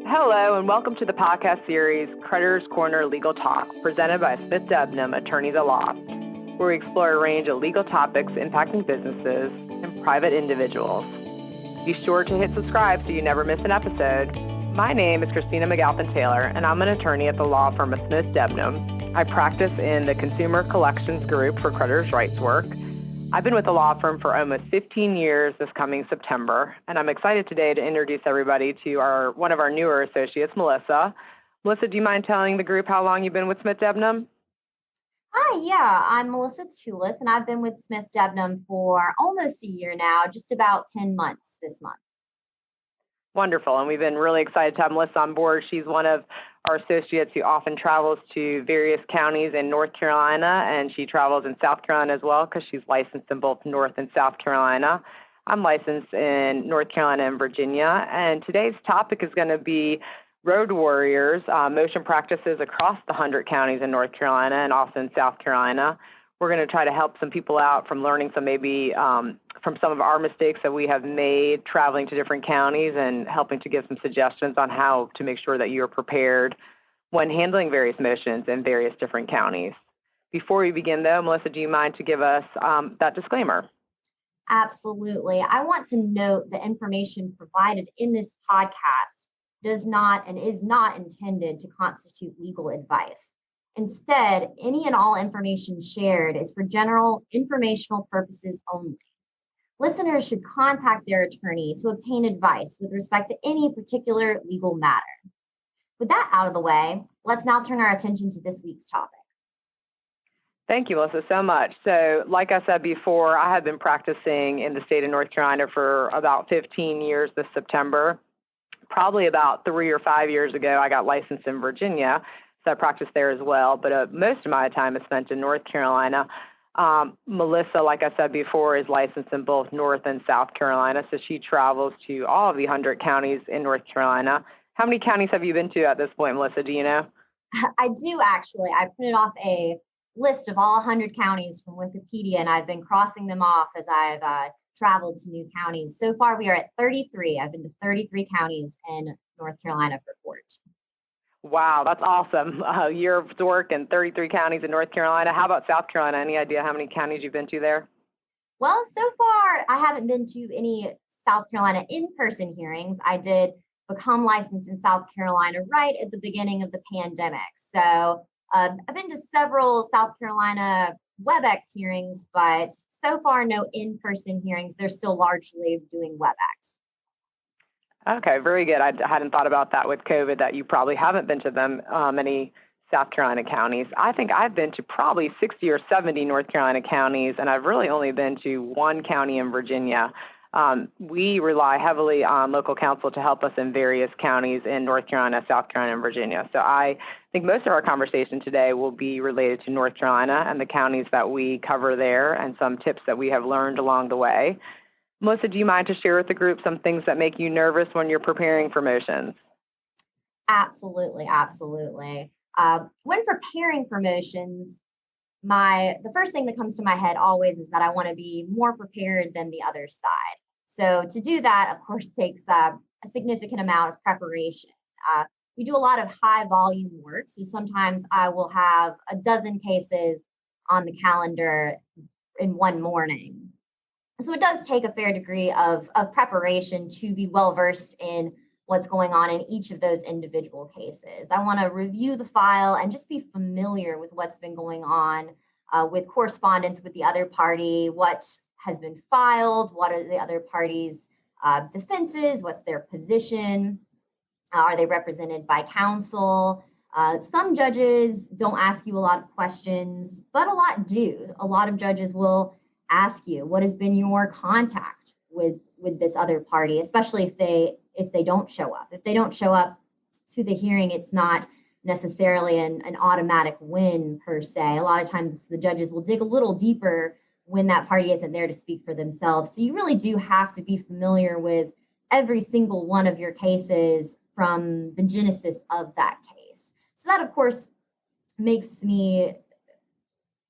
Hello, and welcome to the podcast series, Creditors Corner Legal Talk, presented by Smith Debnam, attorneys at law, where we explore a range of legal topics impacting businesses and private individuals. Be sure to hit subscribe so you never miss an episode. My name is Christina McAlpin Taylor, and I'm an attorney at the law firm of Smith Debnam. I practice in the Consumer Collections Group for Creditors Rights work. I've been with the law firm for almost 15 years this coming September, and I'm excited today to introduce everybody to one of our newer associates, Melissa. Melissa, do you mind telling the group how long you've been with Smith Debnam? Hi, yeah, I'm Melissa Tulis, and I've been with Smith Debnam for almost a year now, just about 10 months this month. Wonderful, and we've been really excited to have Melissa on board. She's one of our associates who often travels to various counties in North Carolina, and she travels in South Carolina as well because she's licensed in both North and South Carolina. I'm licensed in North Carolina and Virginia, and today's topic is going to be road warriors, motion practices across the 100 counties in North Carolina and also in South Carolina. We're going to try to help some people out from learning some from some of our mistakes that we have made traveling to different counties and helping to give some suggestions on how to make sure that you're prepared when handling various motions in various different counties. Before we begin, though, Melissa, do you mind to give us that disclaimer? Absolutely. I want to note the information provided in this podcast does not and is not intended to constitute legal advice. Instead, any and all information shared is for general informational purposes only. Listeners should contact their attorney to obtain advice with respect to any particular legal matter. With that out of the way, let's now turn our attention to this week's topic. Thank you, Melissa, so much. So, like I said before, I have been practicing in the state of North Carolina for about 15 years this September. Probably about 3 or 5 years ago, I got licensed in Virginia. So I practice there as well, but most of my time is spent in North Carolina. Melissa, like I said before, is licensed in both North and South Carolina, so she travels to all of the 100 counties in North Carolina. How many counties have you been to at this point, Melissa? Do you know? I do, actually. I printed off a list of all 100 counties from Wikipedia, and I've been crossing them off as I've traveled to new counties. So far, we are at 33. I've been to 33 counties in North Carolina for court. Wow, that's awesome. A year of work in 33 counties in North Carolina. How about South Carolina? Any idea how many counties you've been to there? Well, so far, I haven't been to any South Carolina in-person hearings. I did become licensed in South Carolina right at the beginning of the pandemic. So I've been to several South Carolina WebEx hearings, but so far, no in-person hearings. They're still largely doing WebEx. Okay, very good. I hadn't thought about that with COVID, that you probably haven't been to many South Carolina counties. I think I've been to probably 60 or 70 North Carolina counties, and I've really only been to one county in Virginia. We rely heavily on local counsel to help us in various counties in North Carolina, South Carolina, and Virginia. So I think most of our conversation today will be related to North Carolina and the counties that we cover there and some tips that we have learned along the way. Melissa, do you mind to share with the group some things that make you nervous when you're preparing for motions? Absolutely. When preparing for motions, the first thing that comes to my head always is that I want to be more prepared than the other side. So to do that, of course, takes a significant amount of preparation. We do a lot of high volume work, so sometimes I will have a dozen cases on the calendar in one morning. So it does take a fair degree of preparation to be well-versed in what's going on in each of those individual cases. I want to review the file and just be familiar with what's been going on with correspondence with the other party, what has been filed, what are the other party's defenses, what's their position, are they represented by counsel? Some judges don't ask you a lot of questions, but a lot do. A lot of judges will ask you, what has been your contact with this other party, especially if they don't show up. If they don't show up to the hearing, it's not necessarily an automatic win per se. A lot of times the judges will dig a little deeper when that party isn't there to speak for themselves. So you really do have to be familiar with every single one of your cases from the genesis of that case. So that, of course, makes me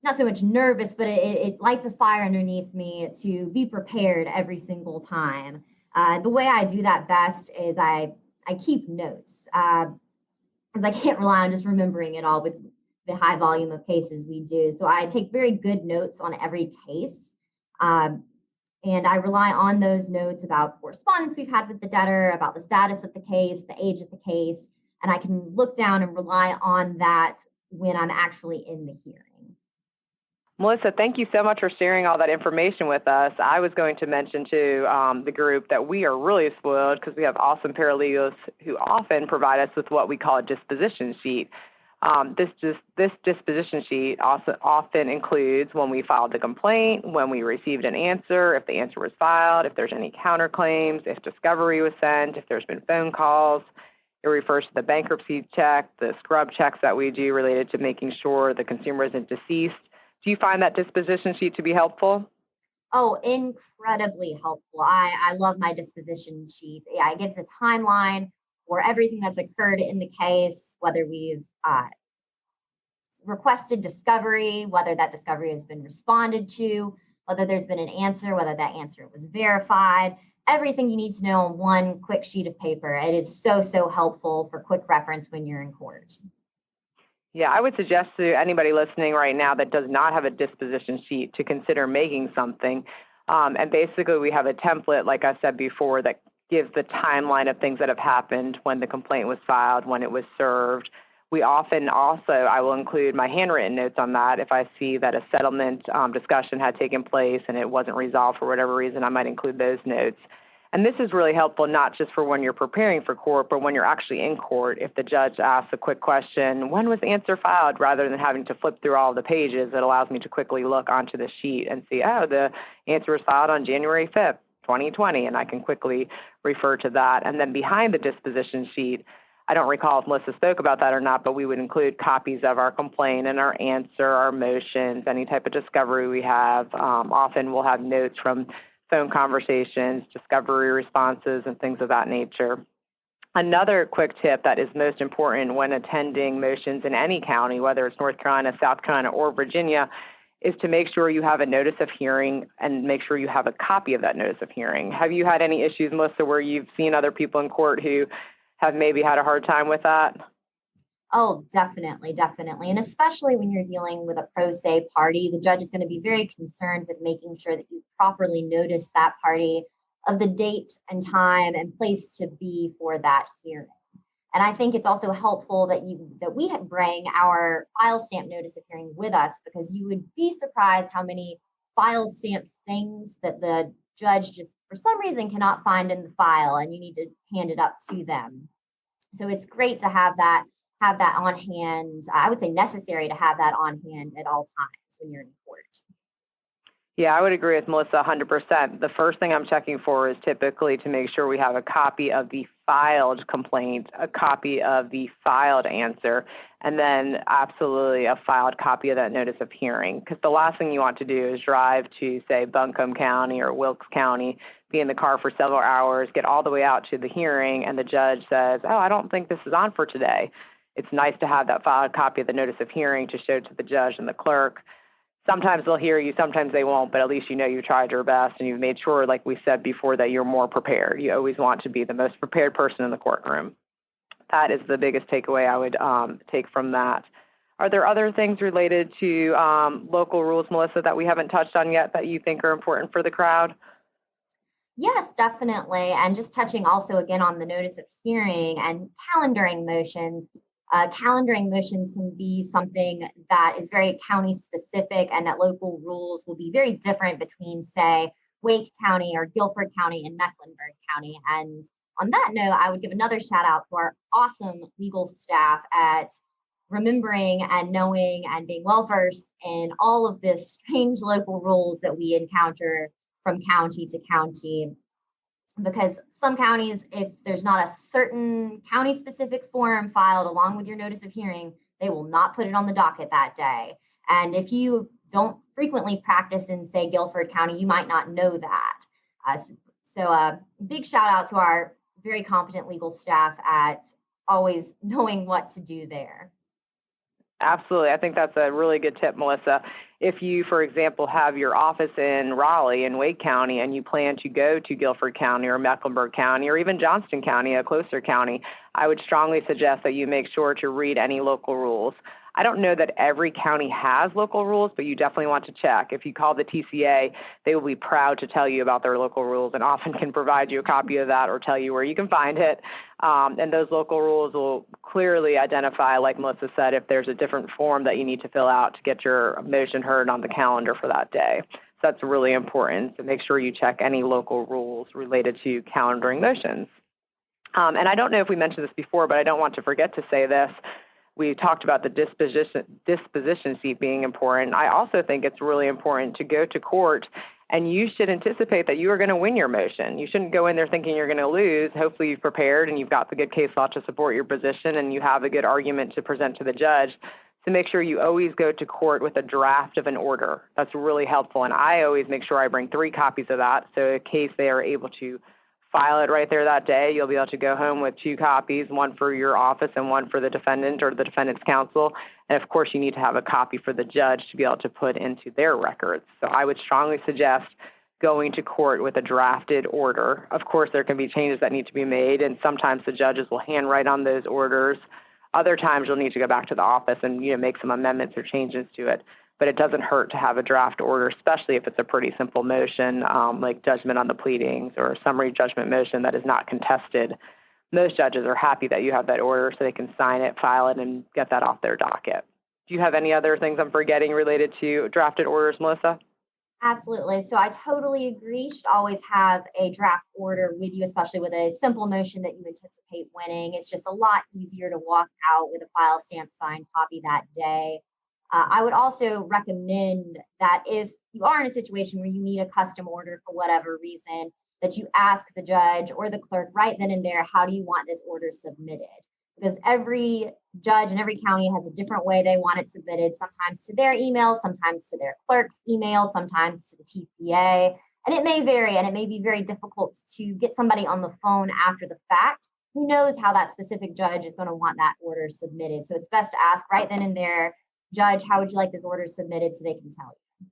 not so much nervous, but it lights a fire underneath me to be prepared every single time. The way I do that best is I keep notes. because I can't rely on just remembering it all with the high volume of cases we do. So I take very good notes on every case. And I rely on those notes about correspondence we've had with the debtor, about the status of the case, the age of the case, and I can look down and rely on that when I'm actually in the hearing. Melissa, thank you so much for sharing all that information with us. I was going to mention to the group that we are really spoiled because we have awesome paralegals who often provide us with what we call a disposition sheet. This disposition sheet also often includes when we filed the complaint, when we received an answer, if the answer was filed, if there's any counterclaims, if discovery was sent, if there's been phone calls. It refers to the bankruptcy check, the scrub checks that we do related to making sure the consumer isn't deceased. Do you find that disposition sheet to be helpful? Oh, incredibly helpful. I love my disposition sheet. Yeah, it gives a timeline for everything that's occurred in the case, whether we've requested discovery, whether that discovery has been responded to, whether there's been an answer, whether that answer was verified, everything you need to know on one quick sheet of paper. It is so, so helpful for quick reference when you're in court. Yeah, I would suggest to anybody listening right now that does not have a disposition sheet to consider making something. And basically, we have a template, like I said before, that gives the timeline of things that have happened when the complaint was filed, when it was served. We often also, I will include my handwritten notes on that. If I see that a settlement discussion had taken place and it wasn't resolved for whatever reason, I might include those notes. And this is really helpful not just for when you're preparing for court, but when you're actually in court. If the judge asks a quick question, when was the answer filed, rather than having to flip through all the pages, it allows me to quickly look onto the sheet and see, oh, the answer was filed on January 5th, 2020, and I can quickly refer to that. And then behind the disposition sheet, I don't recall if Melissa spoke about that or not, but we would include copies of our complaint and our answer, our motions, any type of discovery we have. Often we'll have notes from phone conversations, discovery responses, and things of that nature. Another quick tip that is most important when attending motions in any county, whether it's North Carolina, South Carolina, or Virginia, is to make sure you have a notice of hearing and make sure you have a copy of that notice of hearing. Have you had any issues, Melissa, where you've seen other people in court who have maybe had a hard time with that? Oh, definitely, definitely. And especially when you're dealing with a pro se party, the judge is going to be very concerned with making sure that you properly notice that party of the date and time and place to be for that hearing. And I think it's also helpful that we bring our file stamp notice of hearing with us, because you would be surprised how many file stamp things that the judge just for some reason cannot find in the file, and you need to hand it up to them. So it's great to have that on hand. I would say necessary to have that on hand at all times when you're in court. Yeah, I would agree with Melissa 100%. The first thing I'm checking for is typically to make sure we have a copy of the filed complaint, a copy of the filed answer, and then absolutely a filed copy of that notice of hearing. Because the last thing you want to do is drive to, say, Buncombe County or Wilkes County, be in the car for several hours, get all the way out to the hearing, and the judge says, oh, I don't think this is on for today. It's nice to have that filed copy of the notice of hearing to show to the judge and the clerk. Sometimes they'll hear you, sometimes they won't, but at least you know you tried your best and you've made sure, like we said before, that you're more prepared. You always want to be the most prepared person in the courtroom. That is the biggest takeaway I would take from that. Are there other things related to local rules, Melissa, that we haven't touched on yet that you think are important for the crowd? Yes, definitely. And just touching also again on the notice of hearing and calendaring motions. Calendaring motions can be something that is very county specific, and that local rules will be very different between, say, Wake County or Guilford County and Mecklenburg County. And on that note, I would give another shout out to our awesome legal staff at remembering and knowing and being well versed in all of this strange local rules that we encounter from county to county. Because some counties, if there's not a certain county specific form filed along with your notice of hearing, they will not put it on the docket that day. And if you don't frequently practice in, say, Guilford County, you might not know that. So big shout out to our very competent legal staff at always knowing what to do there. Absolutely. I think that's a really good tip, Melissa. If you, for example, have your office in Raleigh in Wake County and you plan to go to Guilford County or Mecklenburg County or even Johnston County, a closer county, I would strongly suggest that you make sure to read any local rules. I don't know that every county has local rules, but you definitely want to check. If you call the TCA, they will be proud to tell you about their local rules and often can provide you a copy of that or tell you where you can find it. And those local rules will clearly identify, like Melissa said, if there's a different form that you need to fill out to get your motion heard on the calendar for that day. So that's really important to make sure you check any local rules related to calendaring motions. And I don't know if we mentioned this before, but I don't want to forget to say this. We talked about the disposition seat being important. I also think it's really important to go to court, and you should anticipate that you are going to win your motion. You shouldn't go in there thinking you're going to lose. Hopefully you've prepared and you've got the good case law to support your position and you have a good argument to present to the judge. So make sure you always go to court with a draft of an order. That's really helpful. And I always make sure I bring 3 copies of that. So in case they are able to file it right there that day, you'll be able to go home with 2 copies, one for your office and one for the defendant or the defendant's counsel. And of course, you need to have a copy for the judge to be able to put into their records. So I would strongly suggest going to court with a drafted order. Of course, there can be changes that need to be made, and sometimes the judges will handwrite on those orders. Other times you'll need to go back to the office and make some amendments or changes to it. But it doesn't hurt to have a draft order, especially if it's a pretty simple motion, like judgment on the pleadings or a summary judgment motion that is not contested. Most judges are happy that you have that order so they can sign it, file it, and get that off their docket. Do you have any other things I'm forgetting related to drafted orders, Melissa? Absolutely. So I totally agree. You should always have a draft order with you, especially with a simple motion that you anticipate winning. It's just a lot easier to walk out with a file stamp signed copy that day. I would also recommend that if you are in a situation where you need a custom order for whatever reason, that you ask the judge or the clerk right then and there, how do you want this order submitted? Because every judge in every county has a different way they want it submitted, sometimes to their email, sometimes to their clerk's email, sometimes to the TCA. And it may vary, and it may be very difficult to get somebody on the phone after the fact who knows how that specific judge is going to want that order submitted. So it's best to ask right then and there, Judge, how would you like this order submitted, so they can tell you?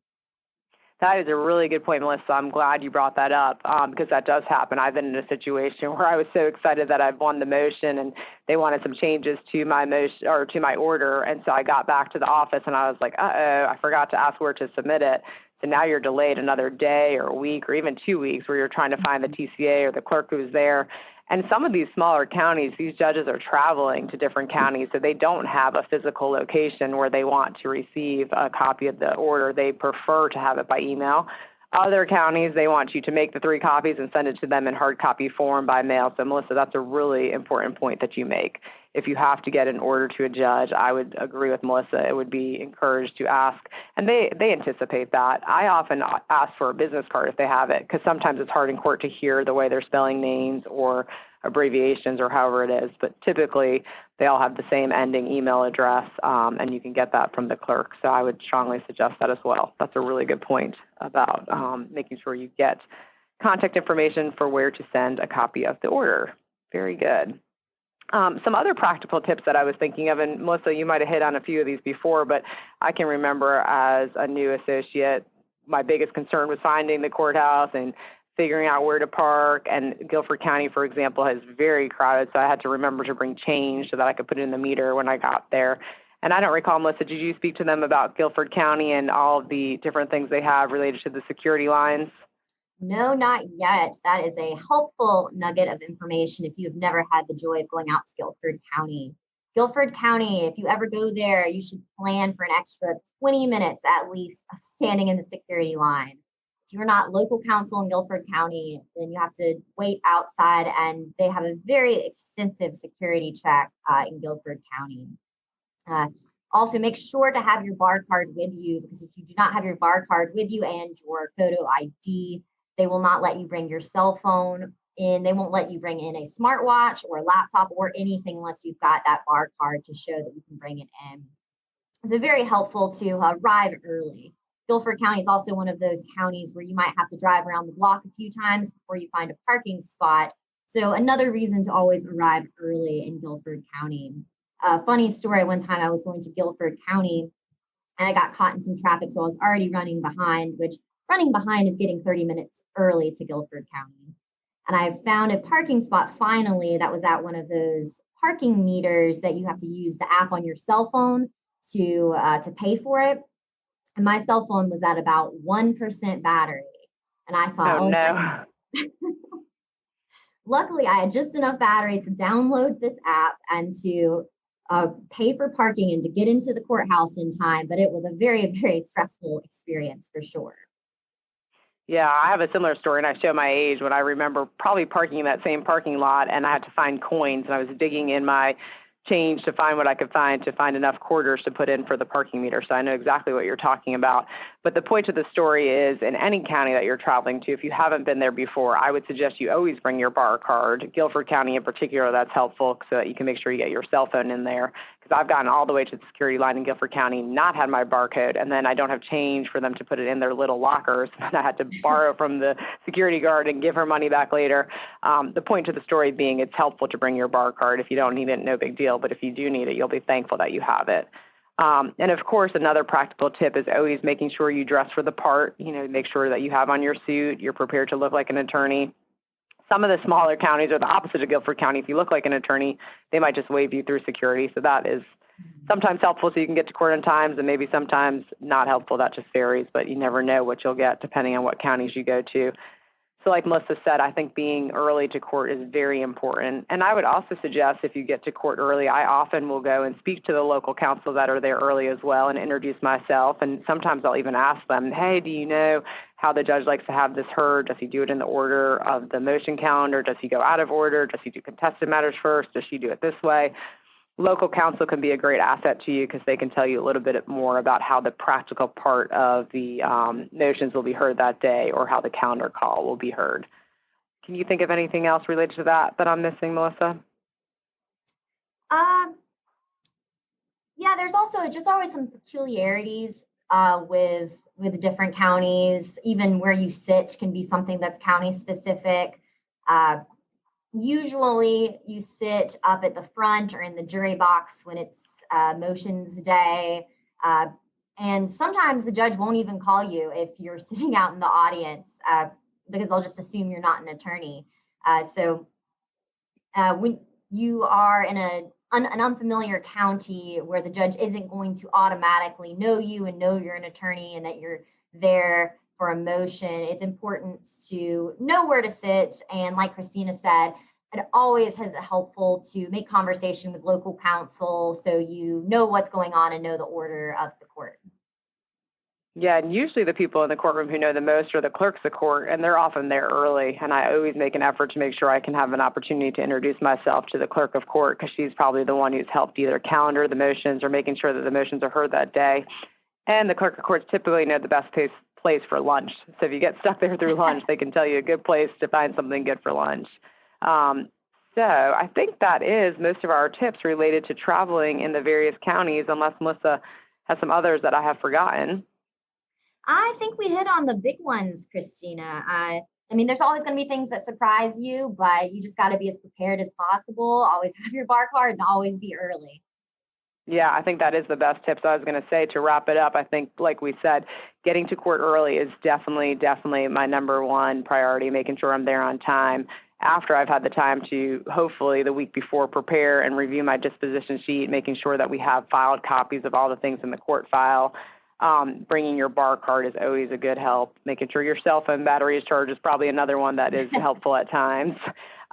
That is a really good point, Melissa. I'm glad you brought that up because that does happen. I've been in a situation where I was so excited that I've won the motion and they wanted some changes to my motion or to my order. And so I got back to the office and I was like, I forgot to ask where to submit it. So now you're delayed another day or a week or even 2 weeks where you're trying to find the TCA or the clerk who's there. And some of these smaller counties, these judges are traveling to different counties, so they don't have a physical location where they want to receive a copy of the order. They prefer to have it by email. Other counties, they want you to make the 3 copies and send it to them in hard copy form by mail. So, Melissa, that's a really important point that you make. If you have to get an order to a judge, I would agree with Melissa. It would be encouraged to ask, and they anticipate that. I often ask for a business card if they have it, because sometimes it's hard in court to hear the way they're spelling names or abbreviations or however it is. But typically, they all have the same ending email address, and you can get that from the clerk. So I would strongly suggest that as well. That's a really good point about making sure you get contact information for where to send a copy of the order. Very good. Some other practical tips that I was thinking of, and Melissa, you might have hit on a few of these before, but I can remember as a new associate, my biggest concern was finding the courthouse and figuring out where to park. And Guilford County, for example, is very crowded, so I had to remember to bring change so that I could put it in the meter when I got there. And I don't recall, Melissa, did you speak to them about Guilford County and all of the different things they have related to the security lines? No, not yet. That is a helpful nugget of information if you've never had the joy of going out to Guilford County. Guilford County, if you ever go there, you should plan for an extra 20 minutes at least of standing in the security line. If you're not local counsel in Guilford County, then you have to wait outside, and they have a very extensive security check in Guilford County. Also, make sure to have your bar card with you, because if you do not have your bar card with you and your photo ID, they will not let you bring your cell phone in. They won't let you bring in a smartwatch or a laptop or anything unless you've got that bar card to show that you can bring it in. So very helpful to arrive early. Guilford County is also one of those counties where you might have to drive around the block a few times before you find a parking spot. So another reason to always arrive early in Guilford County. A funny story, one time I was going to Guilford County and I got caught in some traffic, so I was already running behind, which running behind is getting 30 minutes early to Guilford County. And I found a parking spot finally that was at one of those parking meters that you have to use the app on your cell phone to pay for it. And my cell phone was at about 1% battery. And I thought, Oh, oh my, no. luckily I had just enough battery to download this app and to pay for parking and to get into the courthouse in time. But it was a very, very stressful experience for sure. Yeah, I have a similar story, and I show my age when I remember probably parking in that same parking lot, and I had to find coins, and I was digging in my change to find what I could find to find enough quarters to put in for the parking meter. So I know exactly what you're talking about. But the point of the story is, in any county that you're traveling to, if you haven't been there before, I would suggest you always bring your bar card. Guilford County in particular, that's helpful so that you can make sure you get your cell phone in there. Because I've gotten all the way to the security line in Guilford County, not had my barcode, and then I don't have change for them to put it in their little lockers. And I had to borrow from the security guard and give her money back later. The point of the story being it's helpful to bring your bar card. If you don't need it, no big deal. But if you do need it, you'll be thankful that you have it. And of course, another practical tip is always making sure you dress for the part. Make sure that you have on your suit, you're prepared to look like an attorney. Some of the smaller counties are the opposite of Guilford County. If you look like an attorney, they might just wave you through security. So that is sometimes helpful so you can get to court on time, and maybe sometimes not helpful. That just varies, but you never know what you'll get depending on what counties you go to. So like Melissa said, I think being early to court is very important. And I would also suggest if you get to court early, I often will go and speak to the local counsel that are there early as well and introduce myself. And sometimes I'll even ask them, hey, do you know how the judge likes to have this heard? Does he do it in the order of the motion calendar? Does he go out of order? Does he do contested matters first? Does she do it this way? Local counsel can be a great asset to you because they can tell you a little bit more about how the practical part of the motions will be heard that day or how the calendar call will be heard. Can you think of anything else related to that I'm missing, Melissa? Yeah, there's also just always some peculiarities with the different counties. Even where you sit can be something that's county specific. Usually you sit up at the front or in the jury box when it's motions day. And sometimes the judge won't even call you if you're sitting out in the audience because they'll just assume you're not an attorney. So when you are in an unfamiliar county where the judge isn't going to automatically know you and know you're an attorney and that you're there for a motion, it's important to know where to sit. And like Christina said, it always is helpful to make conversation with local counsel so you know what's going on and know the order of the court. Yeah, and usually the people in the courtroom who know the most are the clerks of court, and they're often there early. And I always make an effort to make sure I can have an opportunity to introduce myself to the clerk of court because she's probably the one who's helped either calendar the motions or making sure that the motions are heard that day. And the clerk of courts typically know the best place for lunch. So if you get stuck there through lunch, they can tell you a good place to find something good for lunch. So I think that is most of our tips related to traveling in the various counties, unless Melissa has some others that I have forgotten. I think we hit on the big ones, Christina. I mean, there's always going to be things that surprise you, but you just got to be as prepared as possible. Always have your bar card and always be early. Yeah, I think that is the best tips. I was going to say to wrap it up, I think, like we said, getting to court early is definitely my number one priority, making sure I'm there on time. After I've had the time to, hopefully, the week before prepare and review my disposition sheet, making sure that we have filed copies of all the things in the court file. Bringing your bar card is always a good help. Making sure your cell phone battery is charged is probably another one that is helpful at times.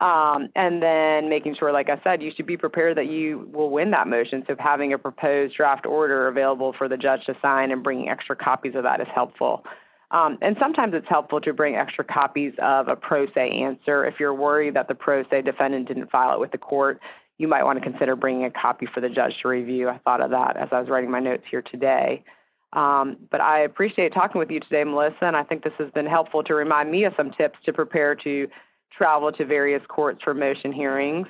And then making sure, like I said, you should be prepared that you will win that motion. So having a proposed draft order available for the judge to sign and bringing extra copies of that is helpful. And sometimes it's helpful to bring extra copies of a pro se answer. If you're worried that the pro se defendant didn't file it with the court, you might want to consider bringing a copy for the judge to review. I thought of that as I was writing my notes here today. But I appreciate talking with you today, Melissa, and I think this has been helpful to remind me of some tips to prepare to travel to various courts for motion hearings.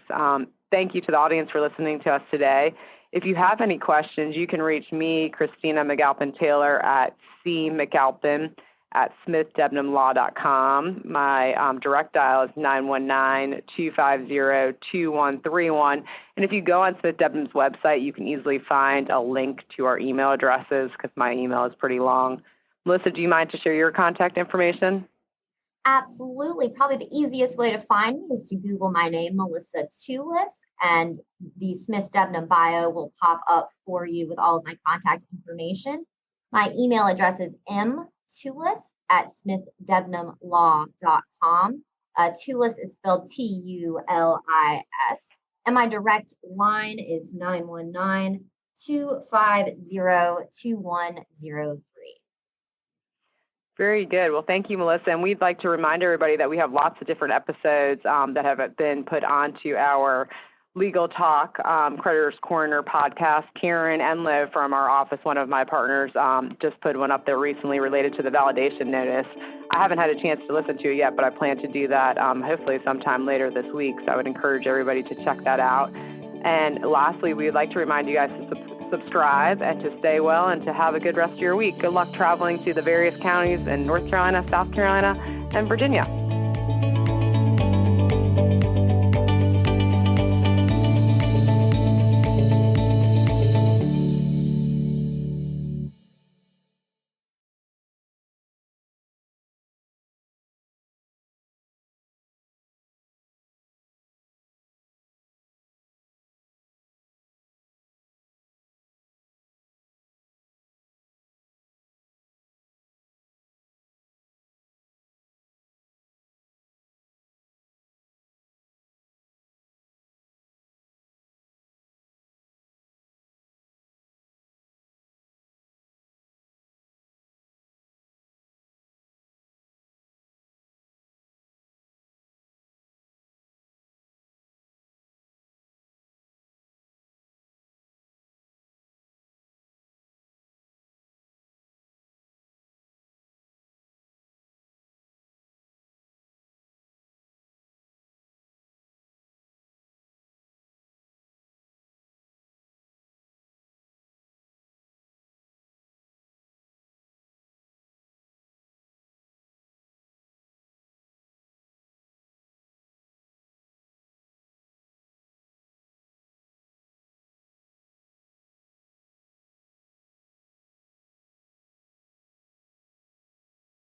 Thank you to the audience for listening to us today. If you have any questions, you can reach me, Christina McAlpin Taylor, at CMcAlpin at smithdebnamlaw.com. My direct dial is 919-250-2131. And if you go on Smith Debnam's website, you can easily find a link to our email addresses because my email is pretty long. Melissa, do you mind to share your contact information? Absolutely. Probably the easiest way to find me is to Google my name, Melissa Tulis, and the Smith Debnam bio will pop up for you with all of my contact information. My email address is mtulis@smithdebnamlaw.com. Tulis is spelled Tulis. And my direct line is 919-250-2103. Very good. Well, thank you, Melissa. And we'd like to remind everybody that we have lots of different episodes that have been put onto our Legal Talk Creditors Corner podcast. Karen Enlow from our office, one of my partners, just put one up there recently related to the validation notice. I haven't had a chance to listen to it yet, but I plan to do that hopefully sometime later this week. So I would encourage everybody to check that out. And lastly, we'd like to remind you guys to subscribe and to stay well and to have a good rest of your week. Good luck traveling to the various counties in North Carolina, South Carolina, and Virginia.